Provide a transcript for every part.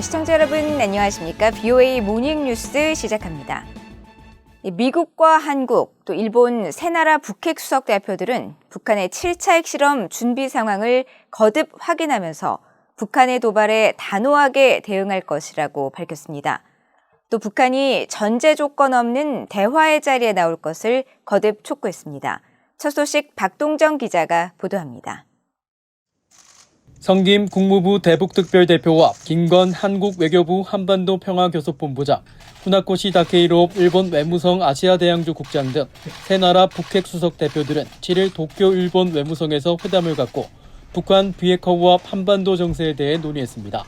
시청자 여러분 안녕하십니까? BOA 모닝뉴스 시작합니다. 미국과 한국, 또 일본 세 나라 북핵 수석 대표들은 북한의 7차 핵실험 준비 상황을 거듭 확인하면서 북한의 도발에 단호하게 대응할 것이라고 밝혔습니다. 또 북한이 전제 조건 없는 대화의 자리에 나올 것을 거듭 촉구했습니다. 첫 소식 박동정 기자가 보도합니다. 성김 국무부 대북특별대표와 김건 한국 외교부 한반도 평화교섭본부장, 후나코시 다케이로 일본 외무성 아시아대양조 국장 등 세 나라 북핵 수석 대표들은 7일 도쿄 일본 외무성에서 회담을 갖고 북한 비핵화 후업 한반도 정세에 대해 논의했습니다.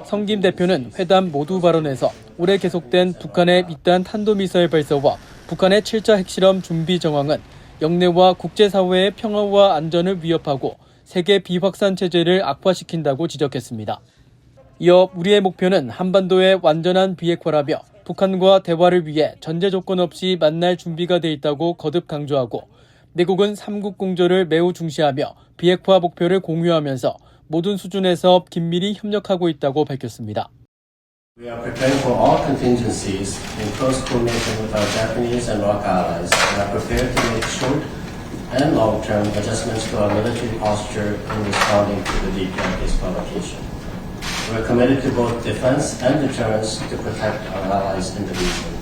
성김 대표는 회담 모두 발언에서 올해 계속된 북한의 잇단 탄도미사일 발사와 북한의 7차 핵실험 준비 정황은 영내와 국제사회의 평화와 안전을 위협하고 세계 비확산 체제를 악화시킨다고 지적했습니다. 이어 우리의 목표는 한반도의 완전한 비핵화라며 북한과 대화를 위해 전제 조건 없이 만날 준비가 돼 있다고 거듭 강조하고 미국은 삼국 공조를 매우 중시하며 비핵화 목표를 공유하면서 모든 수준에서 긴밀히 협력하고 있다고 밝혔습니다. We are preparing for all contingencies in close coordination with our Japanese and ROC allies and are prepared to make short and long-term adjustments to our military posture in responding to the DPRK's provocation. We are committed to both defense and deterrence to protect our allies in the region.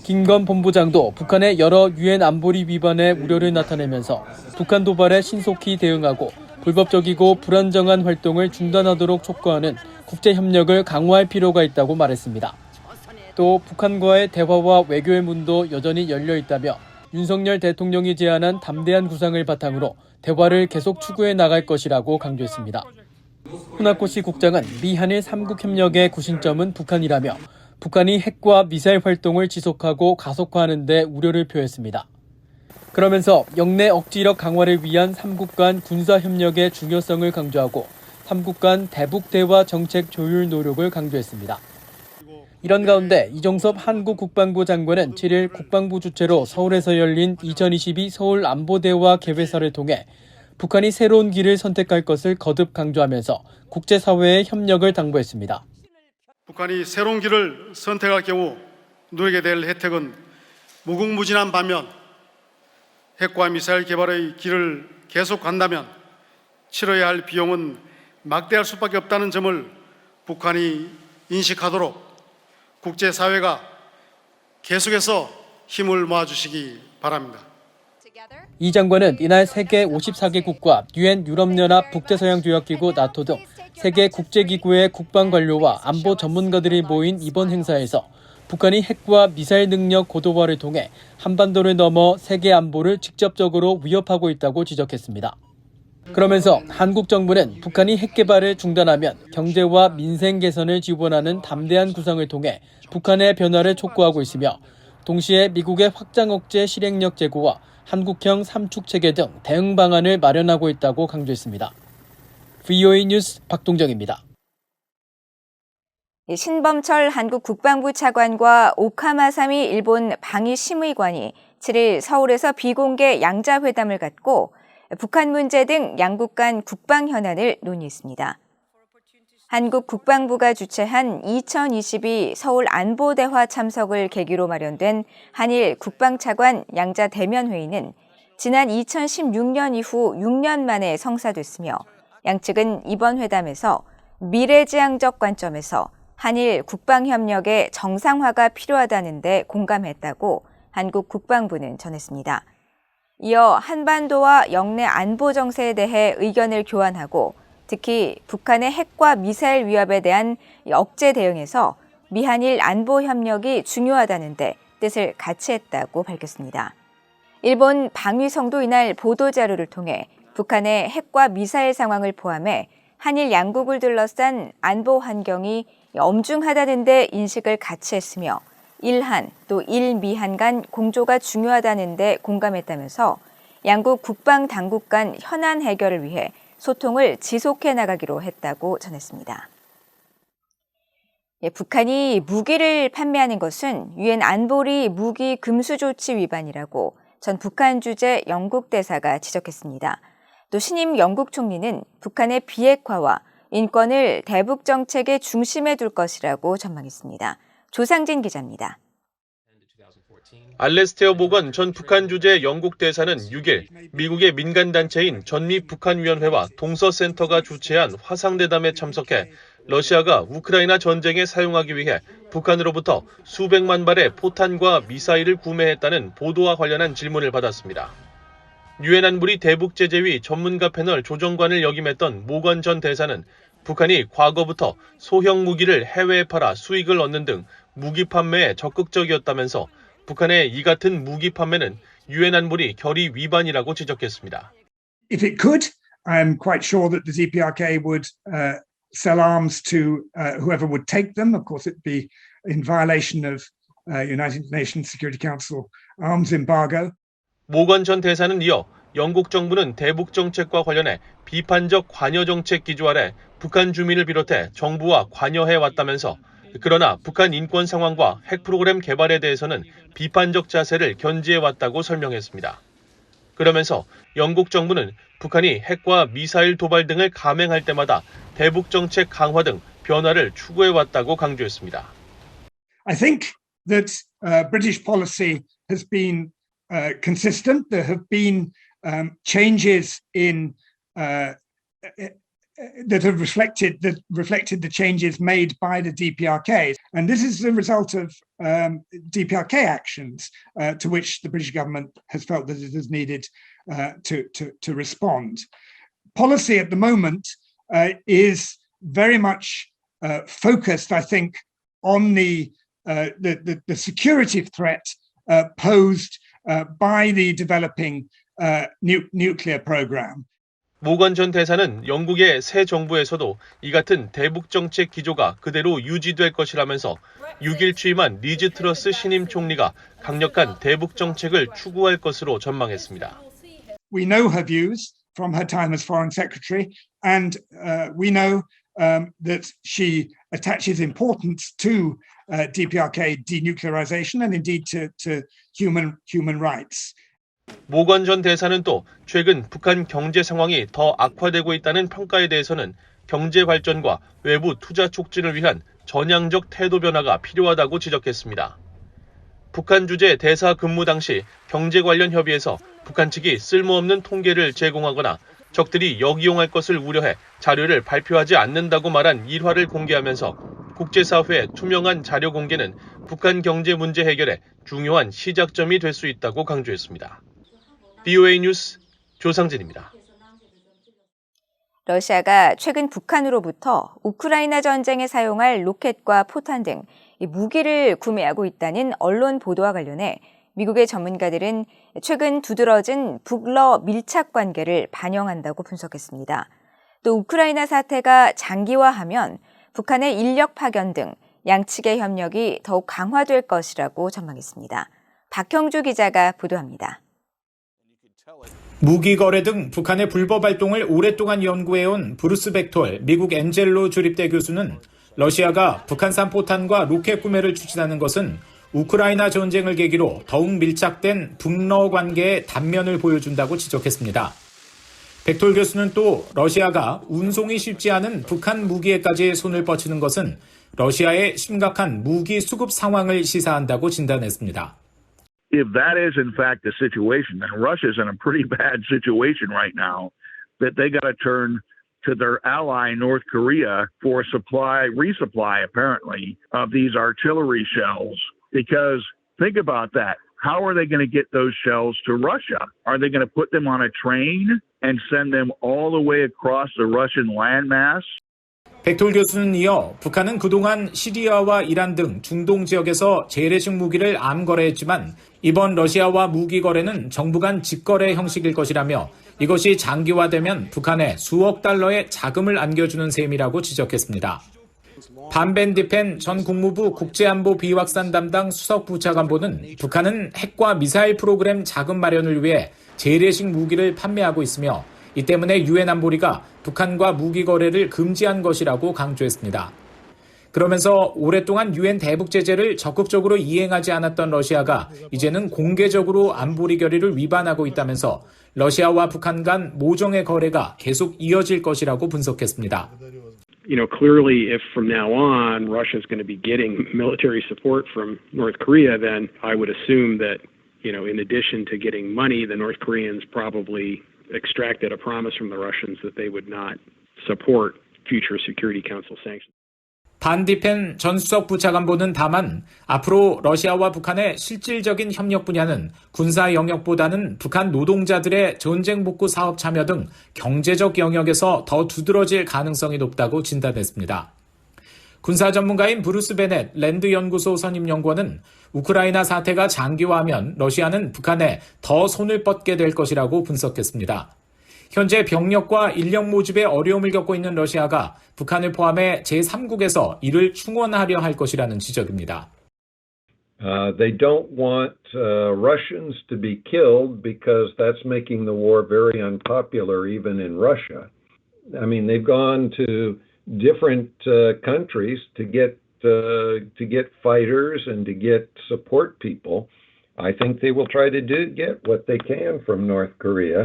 김건 본부장도 북한의 여러 유엔 안보리 위반의 우려를 나타내면서 북한 도발에 신속히 대응하고 불법적이고 불안정한 활동을 중단하도록 촉구하는 국제협력을 강화할 필요가 있다고 말했습니다. 또 북한과의 대화와 외교의 문도 여전히 열려 있다며 윤석열 대통령이 제안한 담대한 구상을 바탕으로 대화를 계속 추구해 나갈 것이라고 강조했습니다. 후나코시 국장은 미한일 3국 협력의 구심점은 북한이라며 북한이 핵과 미사일 활동을 지속하고 가속화하는 데 우려를 표했습니다. 그러면서 영내 억지력 강화를 위한 3국 간 군사협력의 중요성을 강조하고 3국 간 대북대화 정책 조율 노력을 강조했습니다. 이런 가운데 이종섭 한국 국방부 장관은 7일 국방부 주최로 서울에서 열린 2022 서울 안보대화 개회사를 통해 북한이 새로운 길을 선택할 것을 거듭 강조하면서 국제사회의 협력을 당부했습니다. 북한이 새로운 길을 선택할 경우 누리게 될 혜택은 무궁무진한 반면 핵과 미사일 개발의 길을 계속 간다면 치러야 할 비용은 막대할 수밖에 없다는 점을 북한이 인식하도록 국제사회가 계속해서 힘을 모아주시기 바랍니다. 이 장관은 이날 세계 54개국과 유엔 유럽연합 북대서양조약기구 나토 등 세계 국제기구의 국방관료와 안보 전문가들이 모인 이번 행사에서 북한이 핵과 미사일 능력 고도화를 통해 한반도를 넘어 세계 안보를 직접적으로 위협하고 있다고 지적했습니다. 그러면서 한국 정부는 북한이 핵 개발을 중단하면 경제와 민생 개선을 지원하는 담대한 구상을 통해 북한의 변화를 촉구하고 있으며 동시에 미국의 확장 억제 실행력 제고와 한국형 삼축 체계 등 대응 방안을 마련하고 있다고 강조했습니다. BOA 뉴스 박동정입니다. 신범철 한국 국방부 차관과 오카마사미 일본 방위심의관이 7일 서울에서 비공개 양자회담을 갖고 북한 문제 등 양국 간 국방 현안을 논의했습니다. 한국 국방부가 주최한 2022 서울 안보대화 참석을 계기로 마련된 한일 국방차관 양자 대면회의는 지난 2016년 이후 6년 만에 성사됐으며 양측은 이번 회담에서 미래지향적 관점에서 한일 국방협력의 정상화가 필요하다는 데 공감했다고 한국 국방부는 전했습니다. 이어 한반도와 영내 안보 정세에 대해 의견을 교환하고 특히 북한의 핵과 미사일 위협에 대한 억제 대응에서 미한일 안보 협력이 중요하다는 데 뜻을 같이 했다고 밝혔습니다. 일본 방위성도 이날 보도자료를 통해 북한의 핵과 미사일 상황을 포함해 한일 양국을 둘러싼 안보 환경이 엄중하다는 데 인식을 같이 했으며 일한 또 일미한 간 공조가 중요하다는 데 공감했다면서 양국 국방 당국 간 현안 해결을 위해 소통을 지속해 나가기로 했다고 전했습니다. 북한이 무기를 판매하는 것은 유엔 안보리 무기 금수 조치 위반이라고 전 북한 주재 영국 대사가 지적했습니다. 또 신임 영국 총리는 북한의 비핵화와 인권을 대북 정책의 중심에 둘 것이라고 전망했습니다. 조상진 기자입니다. 알레스테어 모건 전 북한 주재 영국 대사는 6일 미국의 민간단체인 전미북한위원회와 동서센터가 주최한 화상대담에 참석해 러시아가 우크라이나 전쟁에 사용하기 위해 북한으로부터 수백만 발의 포탄과 미사일을 구매했다는 보도와 관련한 질문을 받았습니다. 유엔 안보리 대북제재위 전문가 패널 조정관을 역임했던 모건 전 대사는 북한이 과거부터 소형 무기를 해외에 팔아 수익을 얻는 등 무기 판매에 적극적이었다면서 북한의 이 같은 무기 판매는 유엔 안보리 결의 위반이라고 지적했습니다. If it could, I'm quite sure that the DPRK would sell arms to whoever would take them. Of course, it'd be in violation of United Nations Security Council arms embargo. 모건 전 대사는 이어 영국 정부는 대북 정책과 관련해 비판적 관여 정책 기조 아래 북한 주민을 비롯해 정부와 관여해 왔다면서 그러나 북한 인권 상황과 핵 프로그램 개발에 대해서는 비판적 자세를 견지해 왔다고 설명했습니다. 그러면서 영국 정부는 북한이 핵과 미사일 도발 등을 감행할 때마다 대북 정책 강화 등 변화를 추구해 왔다고 강조했습니다. I think that British policy has been consistent. There have been changes in that have reflected the changes made by the DPRK, and this is the result of DPRK actions to which the British government has felt that it has needed to respond. Policy at the moment is very much focused, I think, on the security threat posed by the developing nuclear program. 모건 전 대사는 영국의 새 정부에서도 이 같은 대북 정책 기조가 그대로 유지될 것이라면서 6일 취임한 리즈 트러스 신임 총리가 강력한 대북 정책을 추구할 것으로 전망했습니다. We know her views from her time as Foreign Secretary, and we know that she attaches importance to DPRK denuclearization and indeed to human rights. 모건 전 대사는 또 최근 북한 경제 상황이 더 악화되고 있다는 평가에 대해서는 경제 발전과 외부 투자 촉진을 위한 전향적 태도 변화가 필요하다고 지적했습니다. 북한 주재 대사 근무 당시 경제 관련 협의에서 북한 측이 쓸모없는 통계를 제공하거나 적들이 역이용할 것을 우려해 자료를 발표하지 않는다고 말한 일화를 공개하면서 국제사회의 투명한 자료 공개는 북한 경제 문제 해결에 중요한 시작점이 될 수 있다고 강조했습니다. BOA 뉴스 조상진입니다. 러시아가 최근 북한으로부터 우크라이나 전쟁에 사용할 로켓과 포탄 등 무기를 구매하고 있다는 언론 보도와 관련해 미국의 전문가들은 최근 두드러진 북러 밀착 관계를 반영한다고 분석했습니다. 또 우크라이나 사태가 장기화하면 북한의 인력 파견 등 양측의 협력이 더욱 강화될 것이라고 전망했습니다. 박형주 기자가 보도합니다. 무기 거래 등 북한의 불법 활동을 오랫동안 연구해온 브루스 벡톨 미국 엔젤로 주립대 교수는 러시아가 북한산 포탄과 로켓 구매를 추진하는 것은 우크라이나 전쟁을 계기로 더욱 밀착된 북러 관계의 단면을 보여준다고 지적했습니다. 벡톨 교수는 또 러시아가 운송이 쉽지 않은 북한 무기에까지 손을 뻗치는 것은 러시아의 심각한 무기 수급 상황을 시사한다고 진단했습니다. If that is in fact the situation, then Russia's in a pretty bad situation right now, that they got to turn to their ally North Korea for resupply apparently, of these artillery shells. Because think about that. How are they going to get those shells to Russia? Are they going to put them on a train and send them all the way across the Russian landmass? 벡톨 교수는 이어 북한은 그동안 시리아와 이란 등 중동 지역에서 재래식 무기를 암거래했지만 이번 러시아와 무기 거래는 정부 간 직거래 형식일 것이라며 이것이 장기화되면 북한에 수억 달러의 자금을 안겨주는 셈이라고 지적했습니다. 반벤 디펜 전 국무부 국제안보 비확산 담당 수석부차관보는 북한은 핵과 미사일 프로그램 자금 마련을 위해 재래식 무기를 판매하고 있으며 이 때문에 유엔 안보리가 북한과 무기 거래를 금지한 것이라고 강조했습니다. 그러면서 오랫동안 유엔 대북 제재를 적극적으로 이행하지 않았던 러시아가 이제는 공개적으로 안보리 결의를 위반하고 있다면서 러시아와 북한 간 모종의 거래가 계속 이어질 것이라고 분석했습니다. clearly, if from now on Russia is going to be getting military support from North Korea, then I would assume that, in addition to getting money, the North Koreans probably extracted a promise from the Russians that they would not support future Security Council sanctions. 반 디펜 전 수석 부차관보는 다만 앞으로 러시아와 북한의 실질적인 협력 분야는 군사 영역보다는 북한 노동자들의 전쟁 복구 사업 참여 등 경제적 영역에서 더 두드러질 가능성이 높다고 진단했습니다. 군사 전문가인 브루스 베넷 랜드 연구소 선임 연구원은 우크라이나 사태가 장기화하면 러시아는 북한에 더 손을 뻗게 될 것이라고 분석했습니다. 현재 병력과 인력 모집에 어려움을 겪고 있는 러시아가 북한을 포함해 제3국에서 이를 충원하려 할 것이라는 지적입니다. They don't want Russians to be killed because that's making the war very unpopular even in Russia. I mean, they've gone to different countries to get fighters and to get support people. I think they will try to get what they can from North Korea.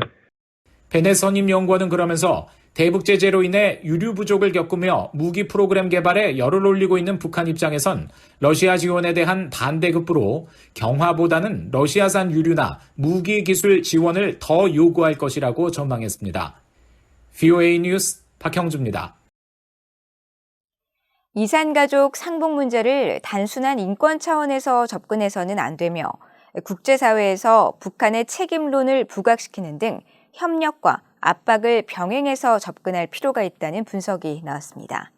베넷 선임 연구원은 그러면서 대북 제재로 인해 유류 부족을 겪으며 무기 프로그램 개발에 열을 올리고 있는 북한 입장에선 러시아 지원에 대한 반대급부로 경화보다는 러시아산 유류나 무기 기술 지원을 더 요구할 것이라고 전망했습니다. VOA 뉴스 박형주입니다. 이산가족 상봉 문제를 단순한 인권 차원에서 접근해서는 안 되며 국제사회에서 북한의 책임론을 부각시키는 등 협력과 압박을 병행해서 접근할 필요가 있다는 분석이 나왔습니다.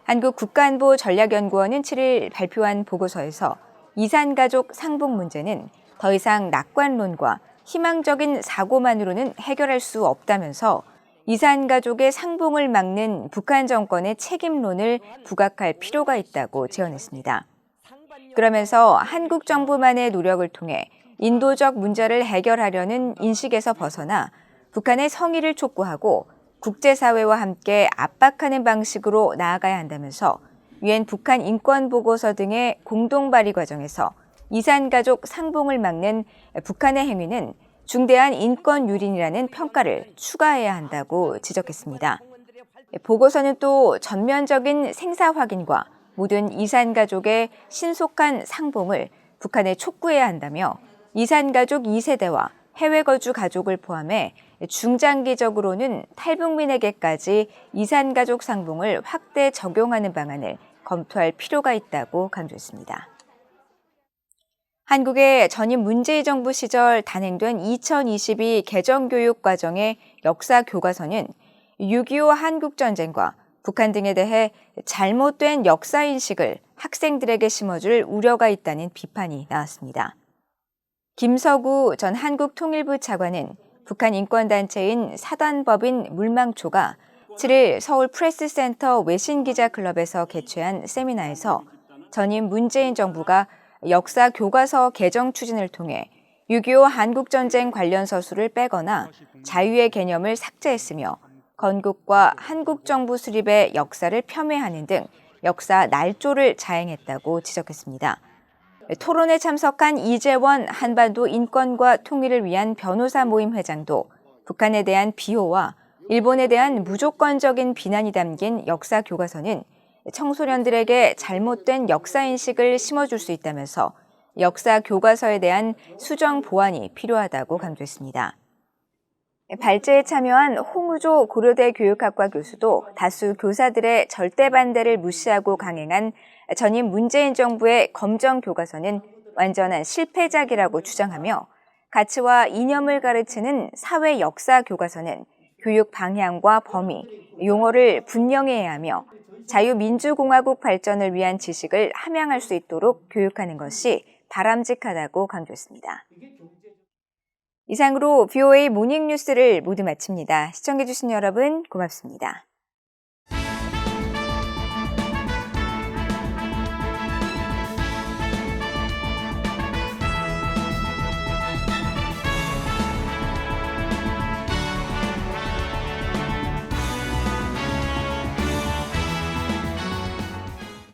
한국국가안보전략연구원은 7일 발표한 보고서에서 이산가족 상봉 문제는 더 이상 낙관론과 희망적인 사고만으로는 해결할 수 없다면서 이산가족의 상봉을 막는 북한 정권의 책임론을 부각할 필요가 있다고 제언했습니다. 그러면서 한국 정부만의 노력을 통해 인도적 문제를 해결하려는 인식에서 벗어나 북한의 성의를 촉구하고 국제사회와 함께 압박하는 방식으로 나아가야 한다면서 유엔 북한 인권보고서 등의 공동 발의 과정에서 이산가족 상봉을 막는 북한의 행위는 중대한 인권 유린이라는 평가를 추가해야 한다고 지적했습니다. 보고서는 또 전면적인 생사 확인과 모든 이산가족의 신속한 상봉을 북한에 촉구해야 한다며 이산가족 2세대와 해외 거주 가족을 포함해 중장기적으로는 탈북민에게까지 이산가족 상봉을 확대 적용하는 방안을 검토할 필요가 있다고 강조했습니다. 한국의 전임 문재인 정부 시절 단행된 2022 개정교육 과정의 역사 교과서는 6.25 한국전쟁과 북한 등에 대해 잘못된 역사인식을 학생들에게 심어줄 우려가 있다는 비판이 나왔습니다. 김서구 전 한국통일부 차관은 북한 인권단체인 사단법인 물망초가 7일 서울 프레스센터 외신기자클럽에서 개최한 세미나에서 전임 문재인 정부가 역사 교과서 개정 추진을 통해 6.25 한국전쟁 관련 서술을 빼거나 자유의 개념을 삭제했으며 건국과 한국정부 수립의 역사를 폄훼하는 등 역사 날조를 자행했다고 지적했습니다. 토론에 참석한 이재원 한반도 인권과 통일을 위한 변호사 모임 회장도 북한에 대한 비호와 일본에 대한 무조건적인 비난이 담긴 역사 교과서는 청소년들에게 잘못된 역사인식을 심어줄 수 있다면서 역사 교과서에 대한 수정 보완이 필요하다고 강조했습니다. 발제에 참여한 홍우조 고려대 교육학과 교수도 다수 교사들의 절대 반대를 무시하고 강행한 전임 문재인 정부의 검정 교과서는 완전한 실패작이라고 주장하며 가치와 이념을 가르치는 사회 역사 교과서는 교육 방향과 범위, 용어를 분명히 해야 하며 자유민주공화국 발전을 위한 지식을 함양할 수 있도록 교육하는 것이 바람직하다고 강조했습니다. 이상으로 VOA 모닝뉴스를 모두 마칩니다. 시청해주신 여러분 고맙습니다.